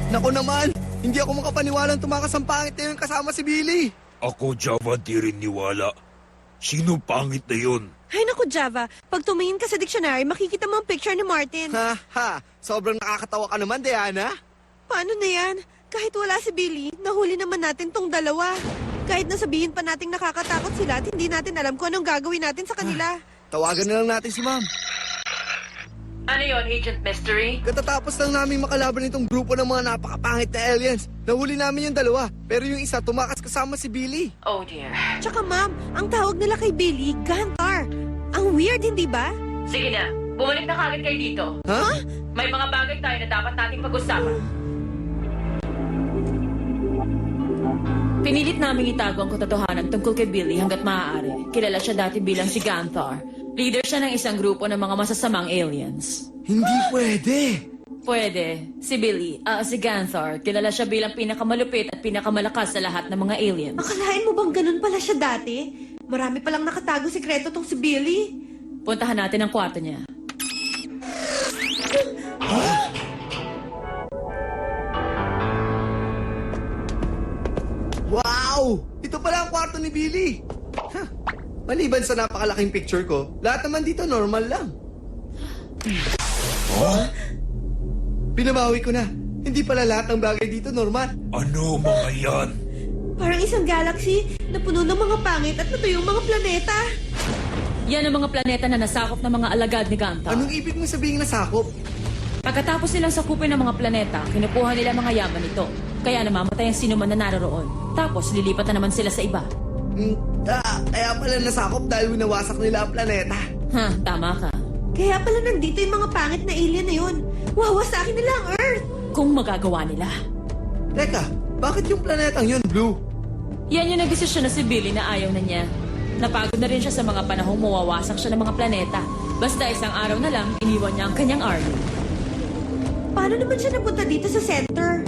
Naku naman, hindi ako makapaniwalang tumakas ang pangit na yun kasama si Billy. Ako, Java, di rin niwala. Sino pangit na yun? Ay naku, Java. Pag tumingin ka sa dictionary, makikita mo ang picture ni Martin. Ha ha, sobrang nakakatawa ka naman, Diana. Paano na yan? Kahit wala si Billy, nahuli naman natin tong dalawa. Kahit nasabihin pa nating nakakatakot sila at hindi natin alam kung anong gagawin natin sa kanila. Tawagan na lang natin si Ma'am. Ano yon, Agent Mystery? Katatapos lang namin makalaban itong grupo ng mga napakapangit na aliens. Nahuli namin yung dalawa, pero yung isa tumakas kasama si Billy. Oh dear. Tsaka ma'am, ang tawag nila kay Billy, Gantar. Ang weird, hindi ba? Sige na, bumalik na kagad kayo dito. Ha? May mga bagay tayo na dapat nating pag-usapan. Pinilit namin itago ang katotohanan tungkol kay Billy hanggat maaari. Kilala siya dati bilang si Ganthar. Leader siya ng isang grupo ng mga masasamang aliens. Hindi pwede. Pwede. Si Billy, si Ganthar, kilala siya bilang pinakamalupit at pinakamalakas sa lahat ng mga aliens. Akalain mo bang ganun pala siya dati? Marami palang nakatago sikreto tong si Billy. Puntahan natin ang kwarto niya. Wow! Ito pala ang kwarto ni Billy. Huh. Maliban sa napakalaking picture ko, lahat naman dito normal lang. Oh? Binabawi ko na. Hindi pala lahat ng bagay dito normal. Ano mga yan? Parang isang galaxy na puno ng mga pangit at natuyong mga planeta. Yan ang mga planeta na nasakop ng mga alagad ni Ganthar. Anong ibig mong sabihin na sakop? Pagkatapos nilang sakupin ng mga planeta, kinukuha nila mga yaman nito. Kaya namamatay ang sino man na naroroon. Tapos lilipat na naman sila sa iba. Kaya pala nasakop dahil winawasak nila ang planeta. Ha, tama ka. Kaya pala nandito yung mga pangit na alien na yun. Wawasakin nila ang Earth. Kung magagawa nila. Teka, bakit yung planetang yun blue? Yan yung nagdesisyon na si Billy na ayaw na niya. Napagod na rin siya sa mga panahong mawawasak siya ng mga planeta. Basta isang araw na lang, iniwan niya ang kanyang army. Paano naman siya napunta dito sa center?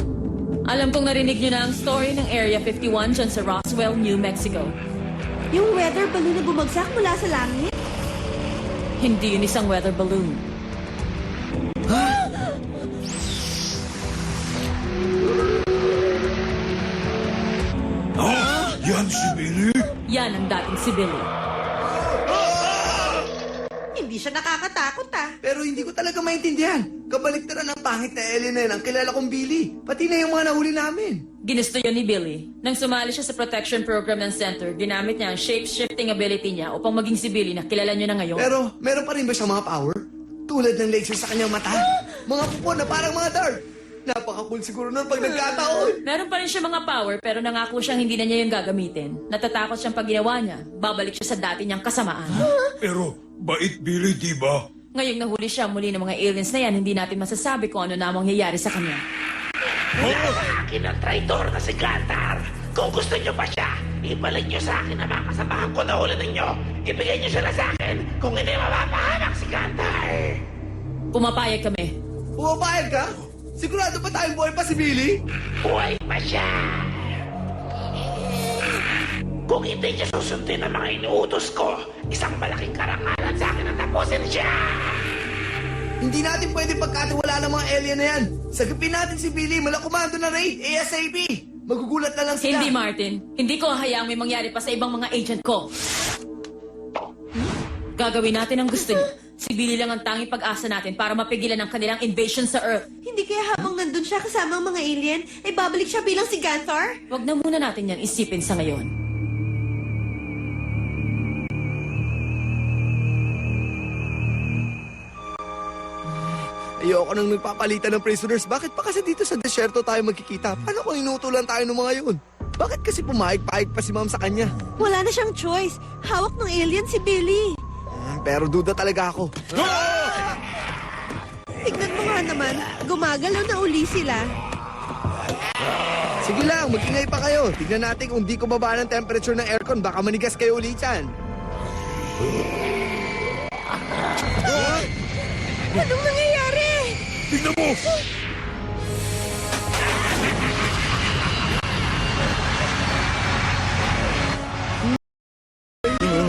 Alam kong narinig niyo na ang story ng Area 51 dyan sa Roswell, New Mexico. Yung weather balloon na bumagsak mula sa langit? Hindi yun isang weather balloon. Yan si Billy? Yan ang dating si Billy. Hindi siya nakakatakot Pero hindi ko talaga maintindihan. Kabaliktaran ng pangit na alien na yun ang kilala kong Billy. Pati na yung mga nahuli namin. Ginusto yun ni Billy. Nang sumali siya sa protection program ng center, ginamit niya ang shape-shifting ability niya upang maging si Billy na kilala niyo na ngayon. Pero meron pa rin ba siyang mga power? Tulad ng laser sa kanyang mata? Mga pupo na parang mga dart. Napaka-cool siguro nun pag nagkataon. Meron pa rin siya mga power pero nangako siyang hindi na niya yung gagamitin. Natatakot siyang pag ginawa niya, babalik siya sa dati niyang kasamaan. Pero, bait Billy, di ba? Ngayong nahuli siya muli ng mga aliens na yan, hindi natin masasabi kung ano na mangyayari sa kanya. Akin ang traitor na si Gantar. Kung gusto nyo pa siya, ibalik nyo sa akin ang mga kasamahan ko na huli ninyo. Ibigay nyo siya na sa akin kung hindi mapapahamak si Gantar. Pumapayag kami. Pumapayag ka? Sigurado pa tayong buhay pa si Billy? Buhay pa siya. Kung hindi niya susundin ang mga inuutos ko, isang malaking karangalan sa akin ang tapusin siya. Hindi natin pwede pagkatiwala ng mga alien na yan. Sagipin natin si Billy, malakomando na raid, ASAP. Magugulat na lang sila. Hindi, Martin. Hindi ko hahayaang may mangyari pa sa ibang mga agent ko. Gagawin natin ang gusto niya. Si Billy lang ang tanging pag-asa natin para mapigilan ang kanilang invasion sa Earth. Hindi kaya habang nandun siya kasama ang mga alien, ay babalik siya bilang si Ganthar? Huwag na muna natin yan isipin sa ngayon. Ayoko nang nagpapalitan ng prisoners. Bakit pa kasi dito sa desyerto tayo magkikita? Paano kung inutulan tayo ng mga yun? Bakit kasi pumayag-payag pa si Ma'am sa kanya? Wala na siyang choice. Hawak ng alien si Billy. Pero duda talaga ako. Tignan mo nga naman, gumagalaw na uli sila. Sige lang, mag-ingay pa kayo. Tignan natin kung di ko baba ng temperature ng aircon. Baka manigas kayo ulit yan. Anong nangyayari? Tingnan mo!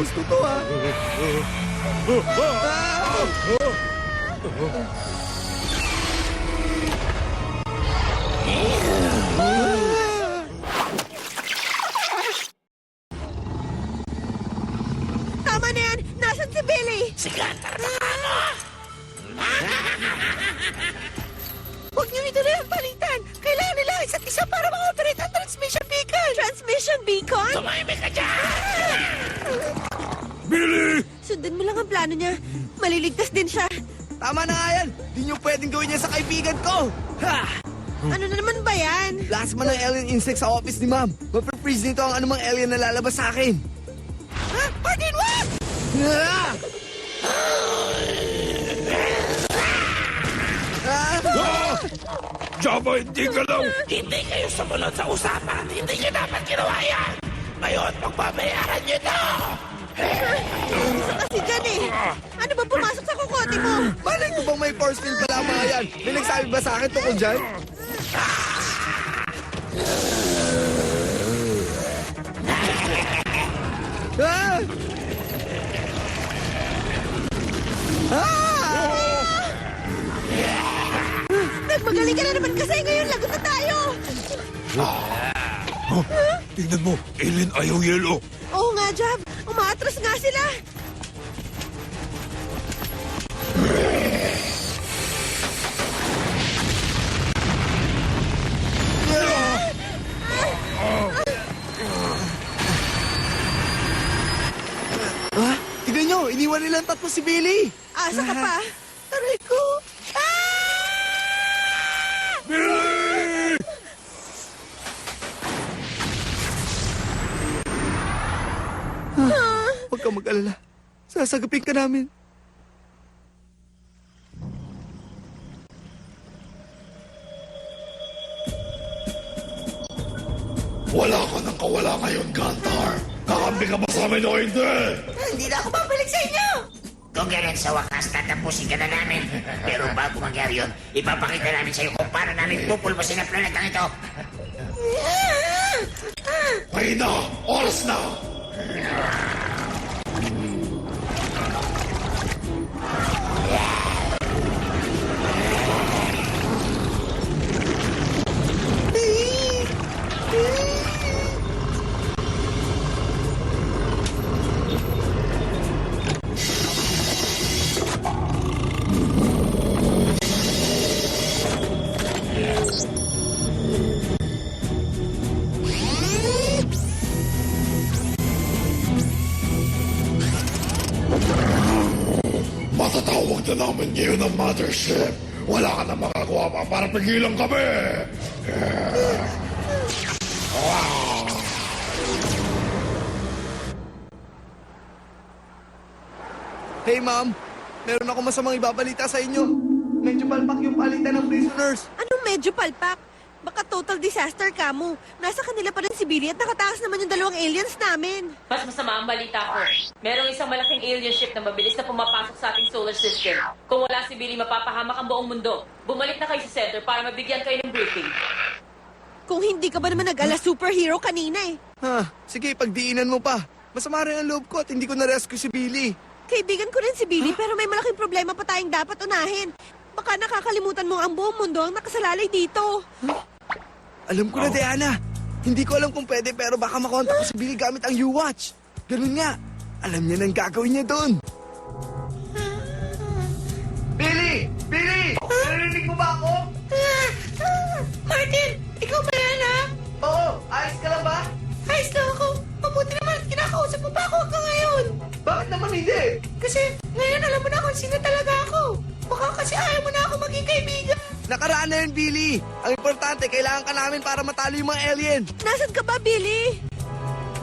Gusto to ha. Huwag niyo ituloy ang palitan! Kailangan nila ang isa't isa para ma-operate ang transmission beacon! Transmission beacon? Tumahimik ka dyan! Billy! Sundan mo lang ang plano niya. Maliligtas din siya. Tama na nga yan! Di nyo pwedeng gawin yan sa kaibigan ko! Ha! Ano na naman ba yan? Plasma ng alien insect sa office ni ma'am. Mapre-freeze nito ang anumang alien na lalabas sa akin. Ha? Martin, wag! Ah! Ah! Java, hindi ka lang! Hindi kayo sumunod sa usapan. Hindi nyo dapat ginawa yan. Ngayon, magbabayaran nyo to. Isa kasi dyan eh. Ano ba pumasok sa kukote mo? Malay ko bang may force field pala ang mga yan? May nagsabi ba sa akin tungkol dyan? Ah! Ah! Nagmagaling ka na naman kasi ngayon lagot na tayo. Tingnan mo, alien ayaw yelo. Oo nga, Jab. Umaatras nga sila. Ah! Tignan nyo, iniwan nilang tatlo si Billy. Asa ka pa? Aray ko. Billy! Huwag kang mag-alala. Sasagapin ka namin. Wala ka nang kawala ngayon, Gantar. Kakampi ka ba sa amin o hindi? Hindi na ako babalik sa inyo. Kung ganun sa wakas, tatapusin ka na namin. Pero bago mangyari yun, ipapakita namin sa'yo kung paano namin pupulbasin ang planetang ito. Ngayon na! Oras na! Matatawag na namin ngayon ang mothership. Wala ka na makagawa pa para pigilan kami. Hey, ma'am. Meron ako masamang ibabalita sa inyo. Medyo palpak yung palitan ng prisoners. Anong medyo palpak? Baka total disaster ka mo. Nasa kanila pa rin si Billy at nakataas naman yung dalawang aliens namin. Mas masama ang balita ko. Merong isang malaking alien ship na mabilis na pumapasok sa ating solar system. Kung wala si Billy, mapapahamak ang buong mundo. Bumalik na kayo sa center para mabigyan kayo ng briefing. Kung hindi ka ba naman nag-ala superhero kanina eh. Ha, sige, pagdiinan mo pa. Masama rin ang loob ko at hindi ko na-rescue si Billy. Kaibigan ko rin si Billy pero may malaking problema pa tayong dapat unahin. Baka nakakalimutan mo ang buong mundo ang nakasalalay dito. Alam ko na, Diana. Hindi ko alam kung pwede pero baka makontak ko si Billy gamit ang U-Watch. Ganun nga. Alam niya nang gagawin niya doon. Billy! Billy! Narinig mo ba ako? Martin, ikaw ba yan ha? Oo, ayos ka lang ba? Ayos na ako. Mabuti naman at kinakausap mo pa ako hanggang ngayon. Bakit naman hindi? Kasi ngayon alam mo na kung sino talaga ako. Baka kasi ayaw mo na ako maging kaibigan. Nakaraan na yun, Billy. Ang importante, kailangan ka namin para matalo yung mga alien. Nasaan ka ba, Billy?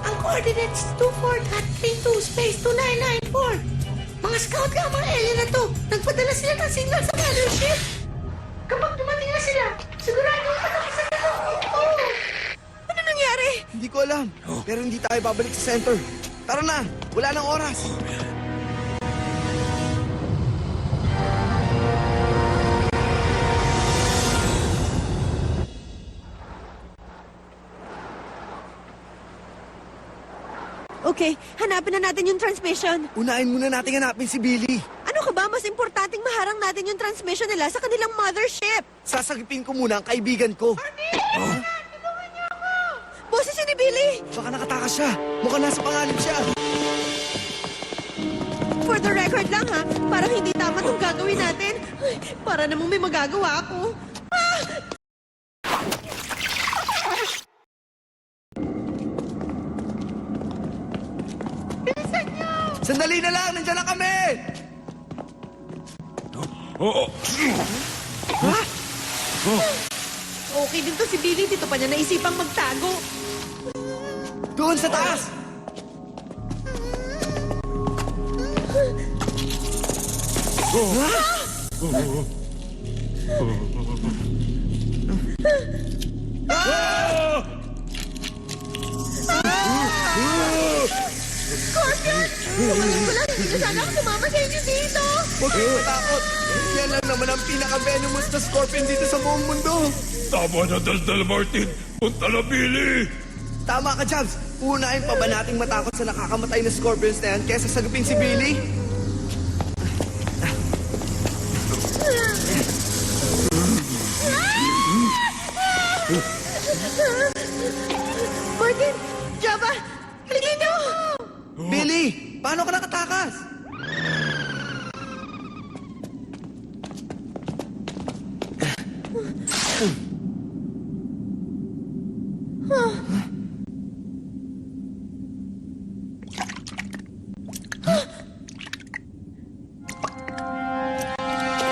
Ang coordinates 24.32 space 2994. Mga scout ka ang mga alien na to. Nagpadala sila ng signal sa mothership. Kapag dumating na sila, sigurado ka na sa dito. Ano nangyari? Hindi ko alam. Pero hindi tayo babalik sa center. Tara na, wala nang oras. Okay, hanapin na natin yung transmission. Unahin muna natin hanapin si Billy. Ano ka ba? Mas importanteng maharang natin yung transmission nila sa kanilang mothership. Sasagipin ko muna ang kaibigan ko. Boses siya ni Billy! Baka nakatakas siya. Mukhang nasa panganib siya. For For the record lang ha, parang hindi tama itong gagawin natin. Ay, para namang may magagawa ako. Bilisan niyo! Sandali na lang, nandiyan na kami! Oo. Okay din to si Billy, dito pa niya naisipang magtago. Doon sa taas! Alam ko lang, hindi ka sana ako sumama sa inyo dito. Huwag kayong matakot! Yan lang naman ang pinaka-venomous na scorpion dito sa buong mundo! Tama na, Daldal Martin. Punta na, Billy. Tama ka, Jabs! Uunahin pa ba nating matakot sa nakakamatay na scorpions na yan kesa sagupin si Billy? Martin! Java! Halika niyo! Billy! Paano ka nakatakas?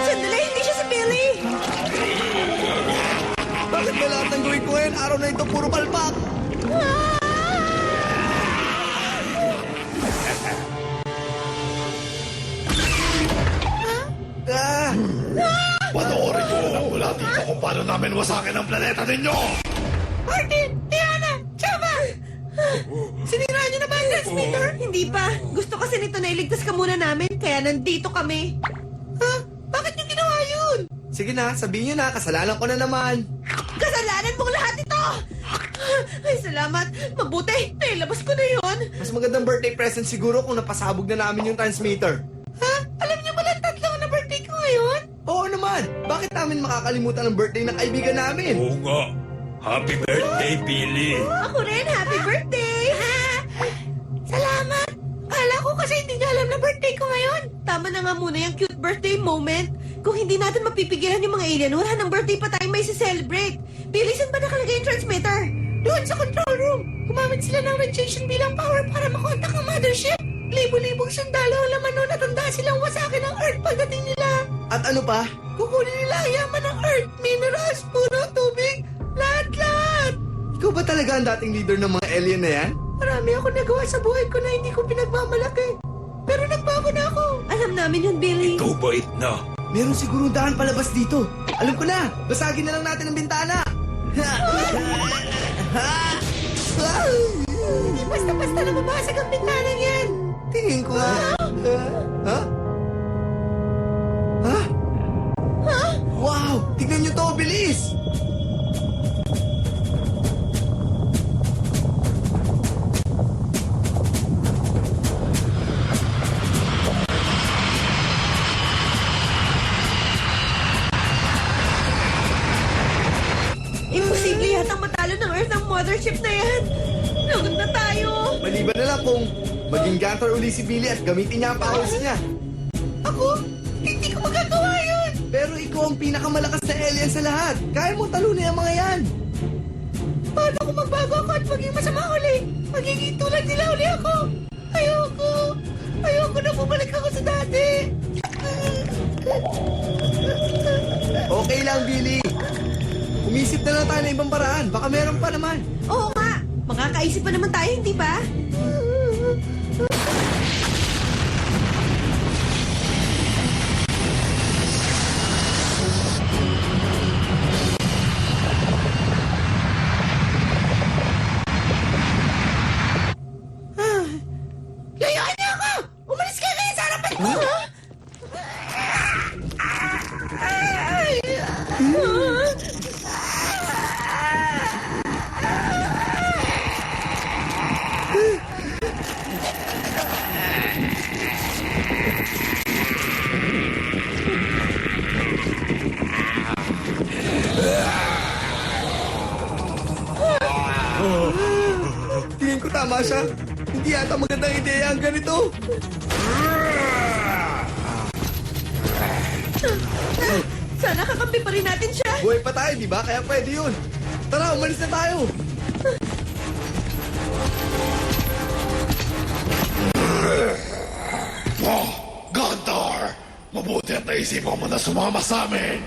Sandali, hindi siya si Billy! Bakit ba lahat ng gawin ko ngayon? Araw na ito, puro palpak! Ah! Panoorin mo mula dito kung paano namin wasakin ang planeta ninyo! Martin! Diana! Java! Sinira niyo na ba ang transmitter? Hindi pa. Gusto kasi nito na iligtas ka muna namin, kaya nandito kami. Ha? Bakit niyo ginawa yun? Sige na, sabihin niyo na, kasalanan ko na naman. Kasalanan mong lahat ito! Ay, salamat. Mabuti, nailabas ko na yun. Mas magandang birthday present siguro kung napasabog na namin yung transmitter. Ha? Alam niyo pala tatlo na birthday ko ngayon? Oo naman, bakit namin makakalimutan ang birthday ng kaibigan namin? Oo nga. Happy birthday, Billy. Ako rin, happy birthday! Salamat! Kala ko kasi hindi niya alam na birthday ko ngayon. Tama na nga muna yung cute birthday moment. Kung hindi natin mapipigilan yung mga alien, wala ng birthday pa tayong may celebrate. Billy, saan ba nakalagay yung transmitter? Doon sa control room. Gumamit sila ng radiation bilang power para makontak ang mothership. Libo-libong sundalo ang laman nun at handa silang wasakin ang Earth pagdating nila. At ano pa? Kukunin nila ang yaman ng Earth, minerals, puno, tubig, lahat-lahat. Ikaw ba talaga ang dating leader ng mga alien na yan? Marami ako nagawa sa buhay ko na hindi ko pinagmamalaki. Pero nagbago na ako. Alam namin yun, Billy. Ikaw bait na. Meron siguro daan palabas dito. Alam ko na, basagin na lang natin ang bintana. Hindi basta-basta na mabasag ang bintana yan. Tingin ko nga. Ha? Ha? Ha? Wow! Tignan niyo to, bilis! Imposible yatang matalo ng Earth ang mothership na yan. Lugod na tayo. Maliban na lang kung maging gantor uli si Billy at gamitin niya ang powers niya. Ako? Hindi ko magagawa yun. Pero ikaw ang pinakamalakas na alien sa lahat. Kaya mo talunin ang mga yan. Paano kung magbago ako at maging masama uli? Magiging tulad nila uli ako. Ayoko. Ayoko na bumalik ako sa dati. Okay lang, Billy. Umisip na lang tayo ng ibang paraan. Baka meron pa naman. Oo nga. Makakaisip pa naman tayo, hindi ba? Layuan niyo ako! Umalis ka kayo sa harapan ko! Tingin ko tama siya. Hindi yata magandang ideya ang ganito. sana kakampi pa rin natin siya. Buhay pa tayo, di ba? Kaya pwede yun. Tara, umalis na tayo. Oh, Gandar! Mabuti at naisipan mo na sumama sa amin.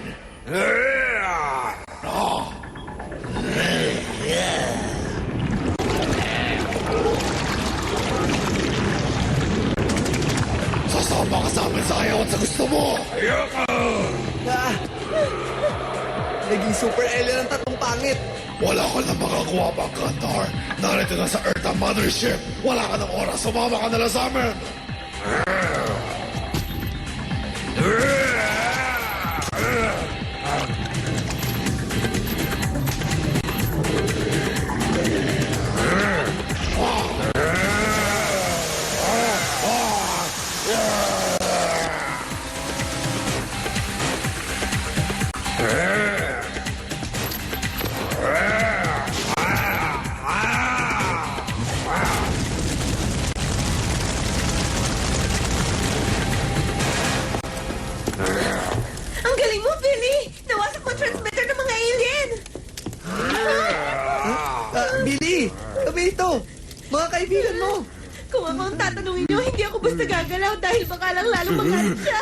Sasama ka sa amin sa ayaw at sa gusto mo. Ah. Naging super alien ang tatlong pangit. Wala ka na makakuha pa, Gandar. Narito na sa Earth ang mothership. Wala ka ng oras. Sumama ka na lang sa amin. Ang galing mo, Billy! Nawasak mo ang transmitter ng mga alien! Billy, kami ito. Mga kaibigan mo. Kung ako ang tatanungin niyo, hindi ako basta gagalaw dahil baka lang lalong magalit siya.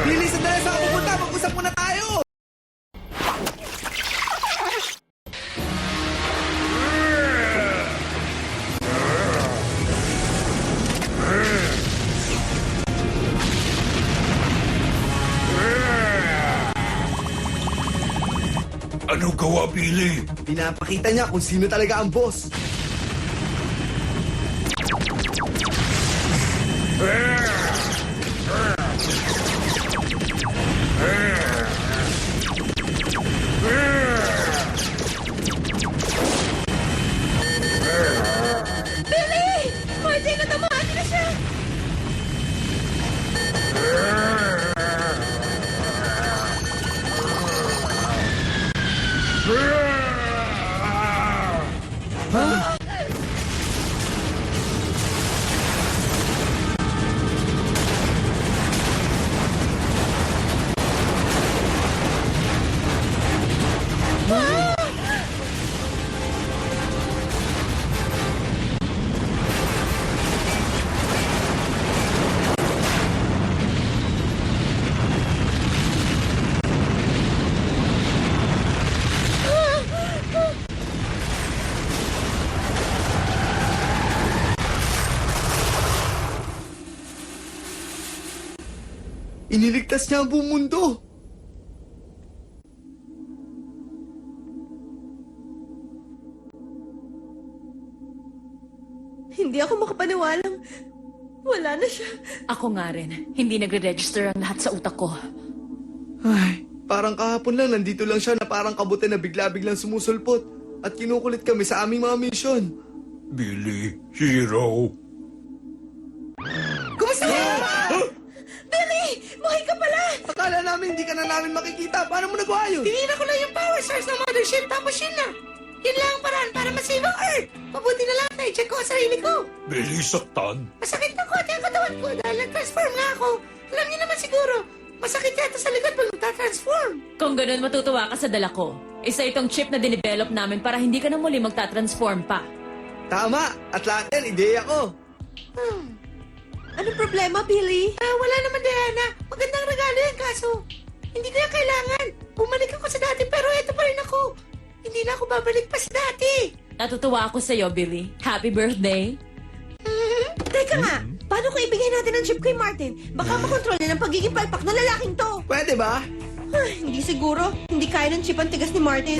Billy, sandali sa pupunta. Mag-usap muna tayo. Ano gawa, Billy? Pinapakita niya kung sino talaga ang boss. Billy! Martin, natamaan na siya! Iniligtas niya ang buong mundo. Hindi ako makapaniwalang wala na siya. Ako nga rin. Hindi nagre-register ang lahat sa utak ko. Ay, parang kahapon lang nandito lang siya na parang kabuti na bigla-biglang sumusulpot at kinukulit kami sa aming mga mission. Billy, Hero. Kumusta ka? Billy! Buhay ka pala! Akala namin hindi ka na namin makikita. Paano mo nagawa yun? Tinira ko lang yung power source ng mothership tapos yun na. Yun lang ang paraan para masave ang Earth. Mabuti na lang na-check ko ang sarili ko. Billy, saktan. Masakit na konti ang katawan ko dahil nag-transform nga ako. Alam niyo naman siguro, masakit yata sa likod pag nagtatransform. Kung ganun, matutuwa ka sa dala ko. Isa itong chip na dinevelop namin para hindi ka na muli magta-transform pa. Tama. At lahat yan, ideya ko. Anong problema, Billy? Wala naman, Diana. Magandang regalo yan, kaso hindi ko yan kailangan. Bumalik ako sa dati pero eto pa rin ako. Hindi na ako babalik pa sa dati. Natutuwa ako sa'yo, Billy. Happy birthday. Teka nga, paano kung ibigay natin ang chip kay Martin? Baka makontrol niya ng pagiging palpak ng lalaking to. Pwede ba? Hindi siguro. Hindi kaya ng chip ang tigas ni Martin.